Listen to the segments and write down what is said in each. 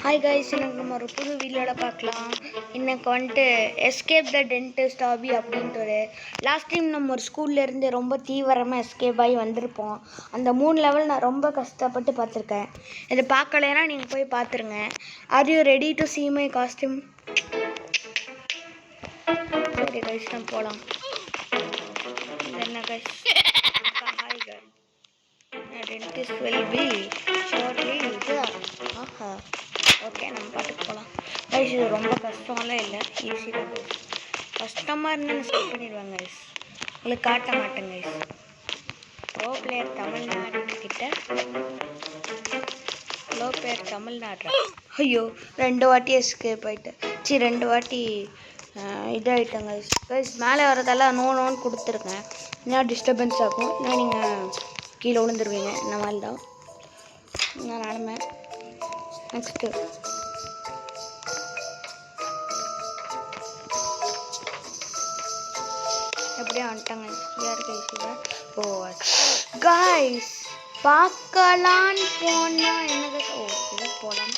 Hi guys, எனக்கு நம்ம ஒரு புது வீடியோவில் பார்க்கலாம். இன்னைக்கு வந்துட்டு எஸ்கேப் த டென்டிஸ்ட் ஹாபி அப்படின்ட்டு ஒரு லாஸ்ட் டைம் நம்ம ஒரு ஸ்கூல்லேருந்து ரொம்ப தீவிரமாக எஸ்கேப் ஆகி வந்திருப்போம். அந்த 3 லெவல் நான் ரொம்ப கஷ்டப்பட்டு பார்த்துருக்கேன். இதை பார்க்கலைன்னா நீங்கள் போய் பார்த்துருங்க. Are you ready to see my costume? சரி கைஸ், நம்ம போகலாம். என்ன guys, hi guys, dentist will be shortly here. ஆஹா, ஓகே, நம்ம பாட்டுக்கு போகலாம். கைஸ், இது ரொம்ப கஷ்டம்லாம் இல்லை, ஈஸி தான் கைஸ். கஷ்டமாக இருந்தால் நான் ஸ்கிப் பண்ணிடுவேன் கைஸ், உங்களுக்கு காட்ட மாட்டேன் கைஸ். ப்ரோ பிளேயர் தமிழ்நாடு கிட்ட ப்ரோ பிளேயர் தமிழ்நாடு. ஐயோ, 2 வாட்டி எஸ்கேப் ஆகிட்டேன். 2 வாட்டி இதாகிட்டேன் கைஸ். கைஸ், மேலே வரதெல்லாம் நோன்னு கொடுத்துருக்கேன். என்ன டிஸ்டர்பன்ஸ் ஆகும், நான் நீங்கள் கீழே விழுந்துருவீங்க. இந்த மாதிரி தான் நான் நடந்தேன். நெக்ஸ்ட்டு எப்படியே வந்துட்டாங்க. யார் கைஸ் இவ? ஓ கைஸ், பார்க்கலான்னு போனால் என்ன கைஸ்? ஓகே, போகலாம்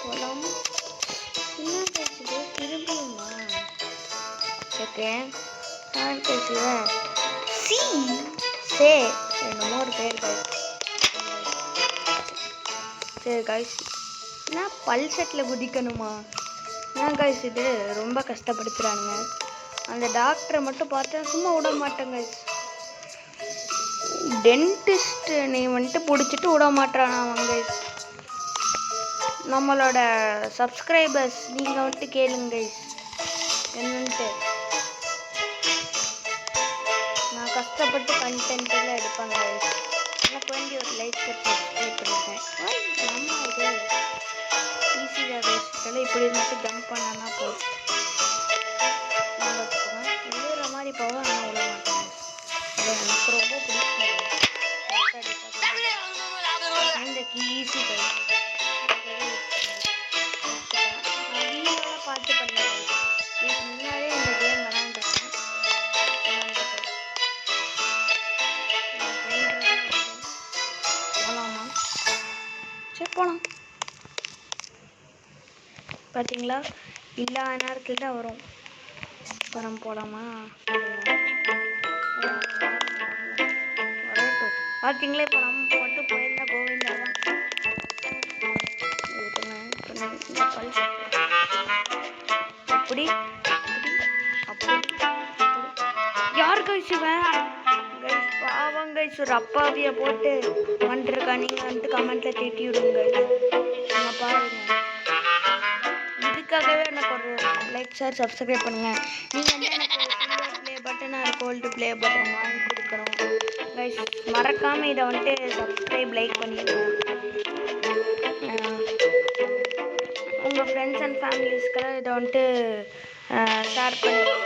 போகலாம். என்ன கைஸ் இது, திரும்பியுமா? ஓகே, யார் கைஸ் இவ? சி சே என்னமோ ஒரு பேர் கைஸ். சரி கைஸ், நான் பல் செட்டில் குதிக்கணுமா? ஏன் கைஸ் இது ரொம்ப கஷ்டப்படுத்துகிறாங்க. அந்த டாக்டரை மட்டும் பார்த்தா சும்மா விட மாட்டேன் கைஸ். டென்டிஸ்ட் நீ வந்துட்டு பிடிச்சிட்டு விட மாட்டானா அவன் கைஸ். நம்மளோட சப்ஸ்கிரைபர்ஸ் நீங்கள் வந்துட்டு கேளுங்க கைஸ் என்னன்ட்டு. நான் கஷ்டப்பட்டு கண்டென்ட்டெல்லாம் எடுப்பாங்க கைஸ். எனக்கு வேண்டி ஒரு லைக் சப்ஸ்கிரைப் பண்ணிருக்கேன். நம்ம இது ஈஸியாக கைஸ். இதெல்லாம் இப்படி மட்டும் ஜம்ப் பண்ணானா போதும். விழுற மாதிரி போவோம், ஆனால் விட மாட்டேன். இது எனக்கு ரொம்ப பிடிக்கும். இந்த ஈஸி கைஸ். நான் வீடியோலாம் பார்த்து பண்ணேன். இதுக்கு முன்னாடியே இந்த கேம் விளாண்டுருக்கேன். போகலாமா? சரி போகலாம். பார்த்தீங்களா, இல்லாத நேரத்தில் தான் வரும். படம் போகலாமா? வரட்டும். பார்த்தீங்களா, இப்போ நம்ம மட்டும் போயிருந்தா கோவிந்தா தான். அப்படி அப்படி யார் கைஸ் இவன்? கைஸ் பாவம் கைஸ், ஒரு அப்பாவியை போட்டு வந்துருக்கா. நீங்கள் வந்துட்டு கமெண்ட்டில் திட்டி விடுங்க கைஸ். நீங்கள் பாருங்கள், இதுக்காகவே எனக்கு ஒரு லைக் ஷேர் சப்ஸ்கிரைப் பண்ணுங்கள். நீங்கள் வந்து எனக்கு சில்வர் ப்ளே பட்டன் ஒரு கோல்டு ப்ளே பட்டன் வாங்கி கொடுக்கணும் கைஸ். மறக்காமல் இதை வந்துட்டு சப்ஸ்கிரைப் லைக் பண்ணிடுங்க. உங்கள் ஃப்ரெண்ட்ஸ் அண்ட் ஃபேமிலிஸ்க்கெல்லாம் இதை வந்துட்டு ஷேர் பண்ணுங்கள்.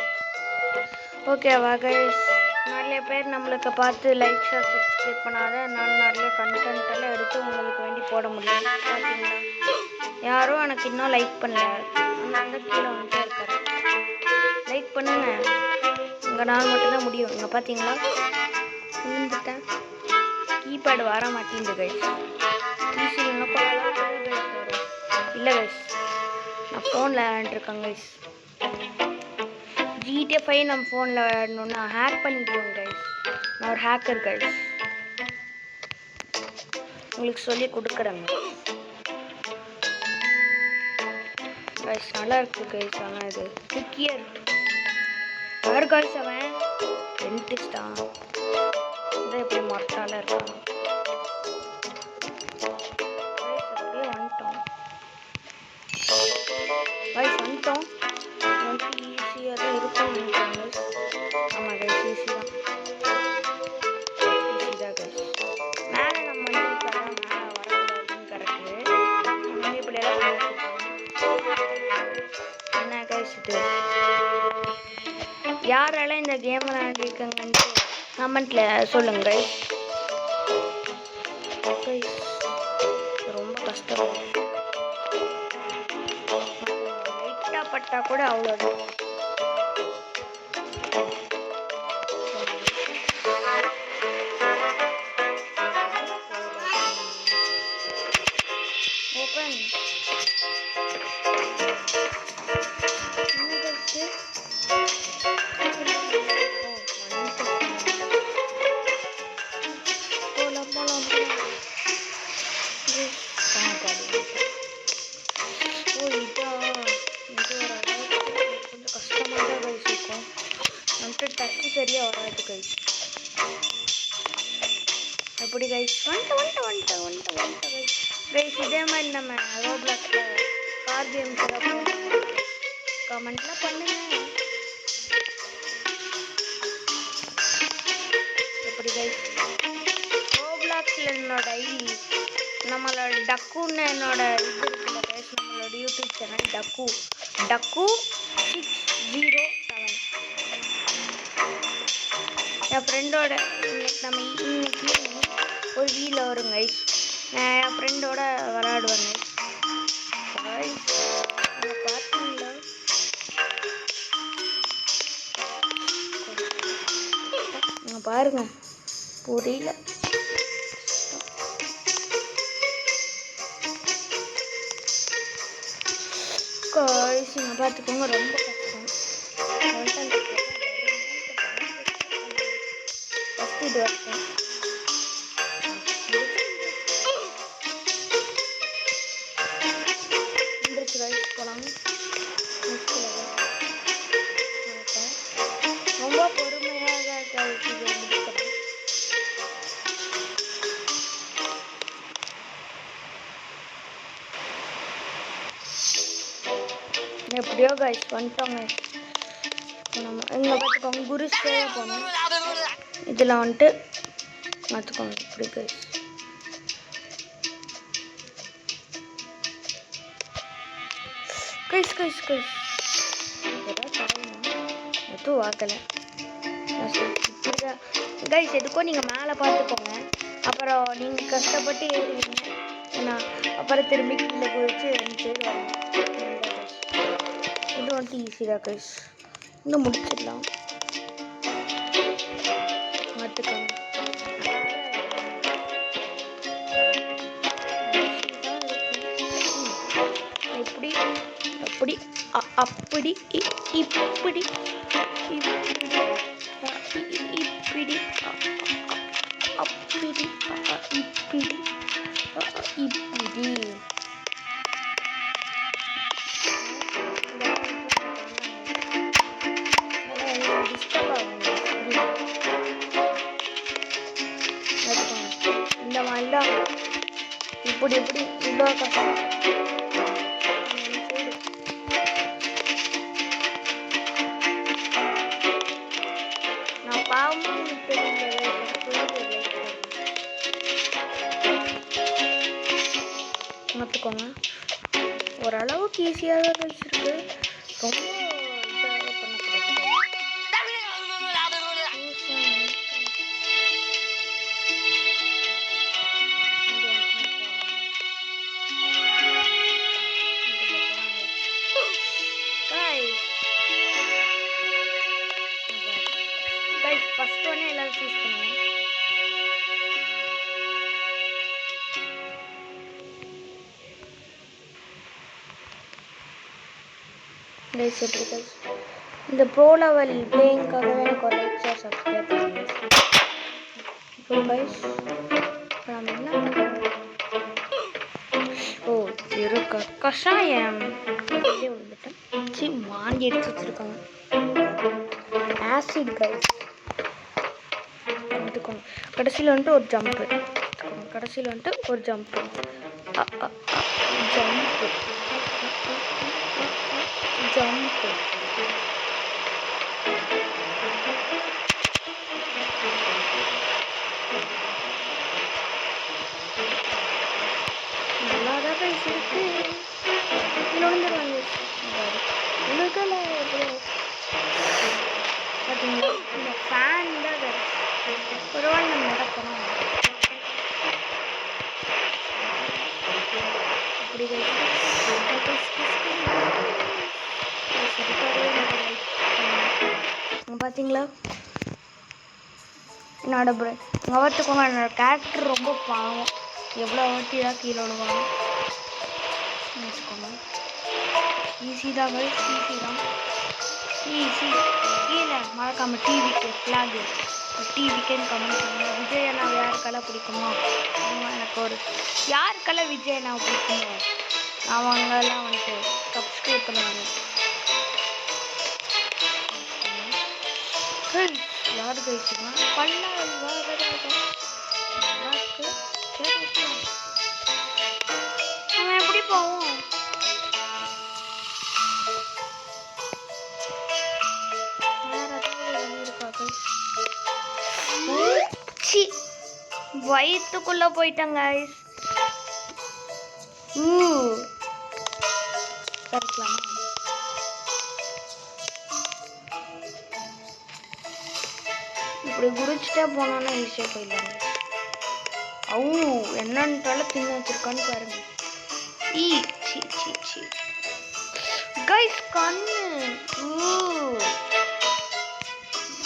ஓகேவா கைஸ்? நிறைய பேர் நம்மளுக்கு பார்த்து லைக் ஷேர் சப்ஸ்கிரைப் பண்ணாதான் நான் நிறைய கண்டென்ட்டெல்லாம் எடுத்து உங்களுக்கு வேண்டி போட முடியும். பார்த்தீங்களா, யாரும் எனக்கு இன்னும் லைக் பண்ணல. அந்த கீழே வந்துட்டே இருக்காரு. லைக் பண்ணுங்க, இங்கே நான் மட்டும்தான் முடியும். இங்கே பார்த்தீங்களா, விழுந்துட்டேன். கீபேடு வர மாட்டேங்குது கைஸ். ஈஸி வரும். இல்லை கைஸ், நான் ஃபோனில் விளையாண்டுருக்கேன் கைஸ். GTA 5 நம்ம ஃபோனில் விளையாடணுன்னா ஹேக் பண்ணிக்குவோம் கைஸ். நான் ஒரு ஹேக்கர் கைஸ், உங்களுக்கு சொல்லி கொடுக்குறேங்க கைஸ். நல்லா இருக்கு கைஸ். ஆனால் இது ட்ரிக்கியர். யார் கைஸ் அவன்? டென்டிஸ்டா? இதான் எப்படி மொட்டால இருக்கான் அப்படியே வந்துட்டோம் கைஸ். வந்துட்டோம். வந்துட்டு ஈஸியாக தான் இருக்கும் நினைக்கிறாங்க. ஆமாம் கைஸ், ஈஸி தான். ஈஸி தான் கைஸ். மேலே நம்ம வந்து மேலே வரக்கூடாதுன்னு கரெக்டு. நம்ம இப்படியெல்லாம் என்ன கைஸ் இது? யாரெல்லாம் இந்த கேம் விளையாண்டுருக்காங்கன்ட்டு கமெண்ட்டில் சொல்லுங்க கைஸ். கைஸ், ரொம்ப கஷ்டம். லைட்டாக பட்டா கூட அவ்வளோதான். open. ஓ இதா இது ஒரு கொஞ்சம் கஷ்டமாக தான் கைஸ் இருக்கும். வந்துட்டு டச்சு சரியாக வராது கைஸ். எப்படி கைஸ் வந்துட்டு கைஸ். கைஸ் இதே மாதிரி நம்ம ரோப்ளாக்ஸில் கார் கேம்ஸ் எல்லாம் கமெண்ட்லாம் பண்ணுங்க. எப்படி கைஸ் ரோப்ளாக்ஸில் என்னோட நம்மளோட டக்குன்னு என்னோட இது இருக்குல்ல கைஸ், நம்மளோட யூடியூப் சேனல் டக்கு 607. என் ஃப்ரெண்டோட நம்ம இன்னைக்கு ஒரு வீல வரும் கைஸ். நான் என் ஃப்ரெண்டோட விளையாடுவேன் கைஸ். பார்த்தீங்களா பாருங்க புரியல. கைஸ் இங்கே பார்த்துக்கோங்க ரொம்ப கஷ்டம். ஃபஸ்ட்டு இது வரட்டும். கைஸ் போகலாம். ரொம்ப பொறுமையாக கைஸ் இது முடிக்கிறேன். எப்படியோ கைஸ் வந்துட்டோங்க. நம்ம இங்கே பார்த்துக்கோங்க குருஸ்டே போகணும். இதில் வந்துட்டு பார்த்துக்கோங்க இப்படி கைஸ். கைஸ் கைஸ் கைஸ் எதுவும் வாக்கலை கைஸ். எதுக்கோ நீங்கள் மேலே பார்த்துக்கோங்க. அப்புறம் நீங்கள் கஷ்டப்பட்டு ஏறுவீங்க. ஏன்னா அப்புறம் திரும்பி கீழே போயிடுச்சு 2 சைடு வரணும். இது வந்துட்டு ஈஸி தான் கைஸ். இன்னும் முடிச்சிடலாம் பார்த்துக்கோங்க. இப்படி அப்படி அப்படி இப்படி இப்படி அப்படி இப்படி இப்படி இந்த மாதிரிலாம் இப்படி இப்படி இவ்வளோ கஷ்டம். நான் பாவமாக தெரியல பார்த்துக்கோங்க. ஓரளவுக்கு ஈஸியாக தான் வச்சுருக்கு. ரொம்ப இதாக பண்ணக்கூடாது. ஃபர்ஸ்ட் ஒன்னே எல்லாரும் சூஸ் பண்ணுங்க. இந்த ப்ரோ லெவல் பிளேயிங்காகவே எனக்கு ஒரு லைக் ஷேர் சப்ஸ்கிரைப் பண்ணுங்க. இப்போ கைஸ் நம்ம என்ன ஓ இருக்க கஷாயம் விழுந்துட்டேன். வாங்கி எடுத்து வச்சுருக்காங்க. ஆசிட் கைஸ் எடுத்துக்கோங்க. கடைசியில் வந்துட்டு ஒரு ஜம்ப்பு எடுத்துக்கோங்க. கடைசியில் வந்துட்டு ஒரு ஜம்ப்பு ஜம்ப்பு நல்லா தான் கைஸ் இருக்கு. இதில் விழுந்துருவாங்க. விழுகலை பார்த்தீங்களா? இந்த ஃபேன் தான் ஒரு வாரம் நம்ம நடக்கணும். அப்படி பார்த்தீங்களா என்னோட பார்த்துக்கோங்க. என்னோட கேரக்டர் ரொம்ப பாவம். எவ்வளோ வாட்டி தான் கீழே விடுவாங்க வச்சுக்கோங்க. ஈஸி தான் ஈஸி தான் ஈஸி. கீழே மறக்காமல் டிவிக்கு ஃப்ளாக் டிவிக்குன்னு கமெண்ட் பண்ணுங்கள். விஜய் அண்ணா யாருக்கெல்லாம் பிடிக்குமோ எனக்கு ஒரு யாருக்கெல்லாம் விஜய் அண்ணா பிடிக்குமோ அவங்கெல்லாம் வந்துட்டு சப்ஸ்கிரைப் பண்ணுவாங்க. யாரு கைச்சுன்னா பல்லா அவன் எப்படி போவோம்? வேற ஏதாவது இருக்காது. வயிற்றுக்குள்ள போயிட்டாங்க. சரிக்கலாமா? இப்படி குடிச்சிட்டே போனோன்னா ஈஸியாக போயிடலாங்க. என்னன்ட்டாலும் தின்னு வச்சிருக்கான்னு பாருங்க. கைஸ் கண்ணு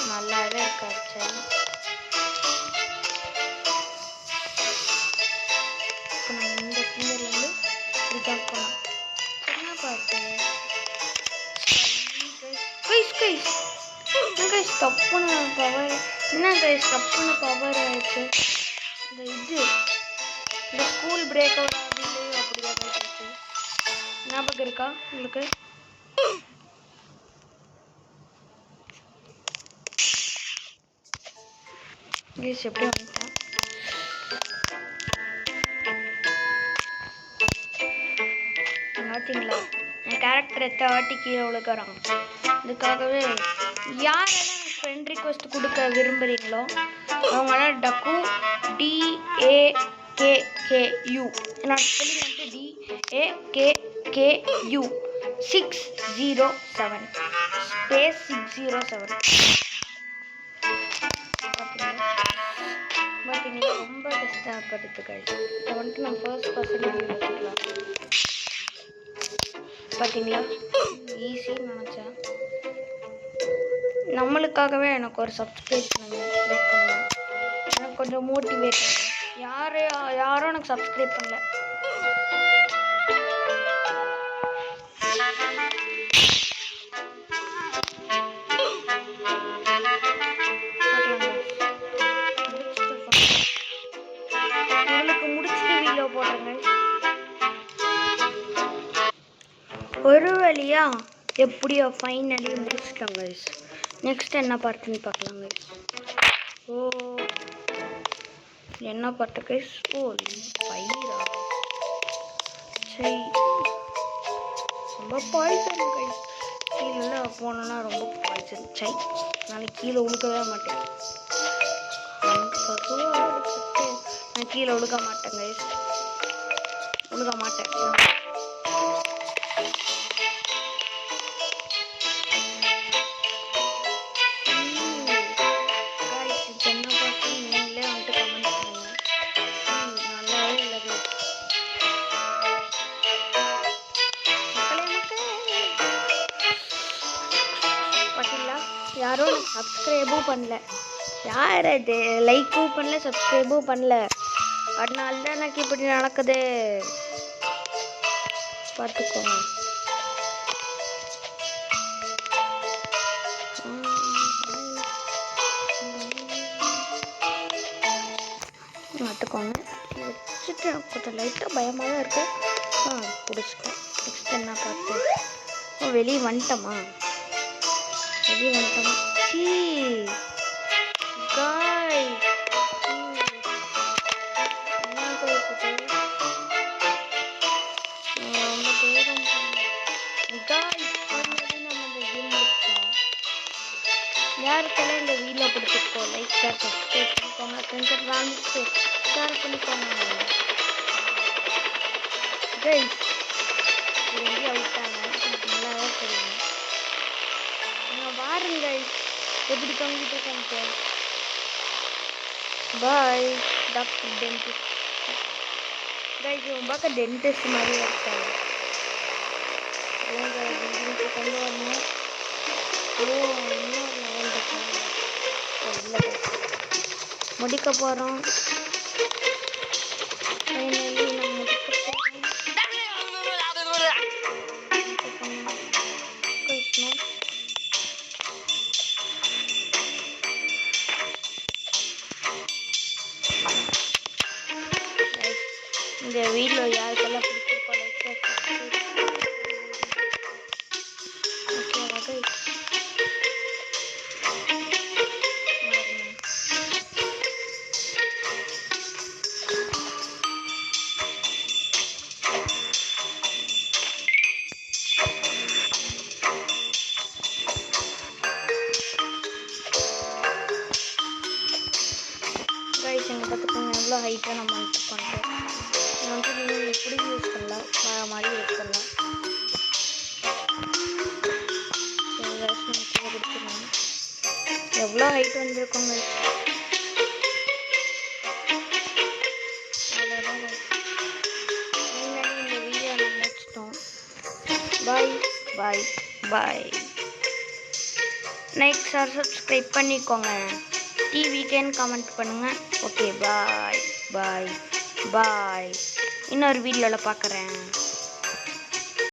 நல்லாவே இருக்காது. சரி இப்போ நம்ம இந்த ஃபிங்கர்லேருந்து இப்படி ஜம்ப் பண்ணலாம். என்ன பார்த்து கைஸ் தப்புன பவர் என்ன கைஸ் தப்புன பவர் ஆயிடுச்சு. இந்த ஸ்கூல் பிரேக் அவுட் ஆகுது அப்படி ஆகிடுச்சு. ஞாபகம் இருக்கா உங்களுக்கு? எப்படி வந்துட்டேன்? பார்த்தீங்களா என் கேரக்டர் எத்த வாட்டி கீழே விழுக்கிறான். இதுக்காகவே யாரெல்லாம் ஃப்ரெண்ட் ரிக்வெஸ்ட் கொடுக்க விரும்புகிறீங்களோ அவங்களாம் டக்கு DAKKU என்னோட ஸ்பெல்லிங் வந்து DAKKU 607 ஸ்பேஸ் 607. பார்த்தீங்களா ரொம்ப கஷ்டப்படுத்துக்கள். இதை வந்துட்டு நம்ம ஃபர்ஸ்ட் பர்சன் வச்சுக்கலாம். பார்த்தீங்களா ஈஸின்னு நினச்சேன். நம்மளுக்காகவே எனக்கு ஒரு சப்ஸ்கிரைப் பண்ணுங்க. எனக்கு கொஞ்சம் மோட்டிவேட் யாரும் எனக்கு சப்ஸ்கிரைப் பண்ணல. உங்களுக்கு முடிச்சுட்டு வீடியோ போடுறேங்க. ஒரு வழியா எப்படியோ ஃபைனலி முடிச்சிட்டோங்க. நெக்ஸ்ட் என்ன பார்ட்டுன்னு பார்க்கலாம் கைஸ். என்ன பார்ட்டு கைஸ்? பயிரா சரி ரொம்ப பாய்சன் கைஸ். கீழே போனோன்னா ரொம்ப பாய்சன். நாளைக்கு கீழே உழுக்கவே மாட்டேன். நான் கீழே உழுக்க மாட்டேன் கைஸ். உழுக மாட்டேன். யாரும் எனக்கு சப்ஸ்கிரைபும் பண்ணல. யார் அது லைக்கும் பண்ணல சப்ஸ்கிரைபும் பண்ணல. அதனால தான் எனக்கு இப்படி நடக்குது. பார்த்துக்கோங்க. பார்த்துக்கோங்க. வச்சுட்டு கொஞ்சம் லைட்டாக பயமாக தான் இருக்குது. பிடிச்சிட்டேன். நெக்ஸ்ட் என்ன பார்த்து வெளியே வந்துட்டோமா? வெளியே வந்துட்டோமா? யாருக்கெல்லாம் இந்த வீடியோ பிடிச்சிருக்கோ லைக் ஷேர் சப்ஸ்கிரைப் பண்ணிக்கோங்க. ஃப்ரெண்ட்ஸ் அண்ட் ஃபேமிலிக்கு ஷேர் பண்ணிக்கோங்க. கைஸ் வெளியே அவுட்டாங்க. எனக்கு நல்லாவே தெரியும். நான் வாருங்க கைஸ். எப்படி தொங்கிட்டு இருக்கேன். பாய் டாக்டர் டென்டிஸ்ட். கைஸ் இவன் பார்க்க டென்டிஸ்ட் மாதிரி இருக்காங்க. கொண்டு வரணும். இன்னொரு லெவல் இருக்காங்க. இல்லை முடிக்க போகிறோம். ஃபைனலி நம்ம முடிக்க போகிறோம். யாருக்கெல்லாம் பிடிச்சிருக்கோ லைக் ஓகேவா கைஸ்? கைஸ் எங்கள் பார்த்துக்கோங்க எவ்வளோ ஹைட்டாக நம்ம பண்ணிட்டு இது வந்து நீங்கள் எப்படி யூஸ் பண்ணலாம் வேறு மாதிரி யூஸ் பண்ணலாம். கொடுத்துருங்க எவ்வளோ ஹைட் வந்திருக்கோங்க. அவ்வளோதான் நீங்கள் இந்த வீடியோ நம்ம முடிச்சிட்டோம். பாய் பாய் பாய். லைக் ஷேர் சப்ஸ்கிரைப் பண்ணிக்கோங்க. டிவிக்கேன்னு கமெண்ட் பண்ணுங்கள். ஓகே பாய் பாய் பாய். இன்னொரு வீடியோவில் பார்க்குறேன்.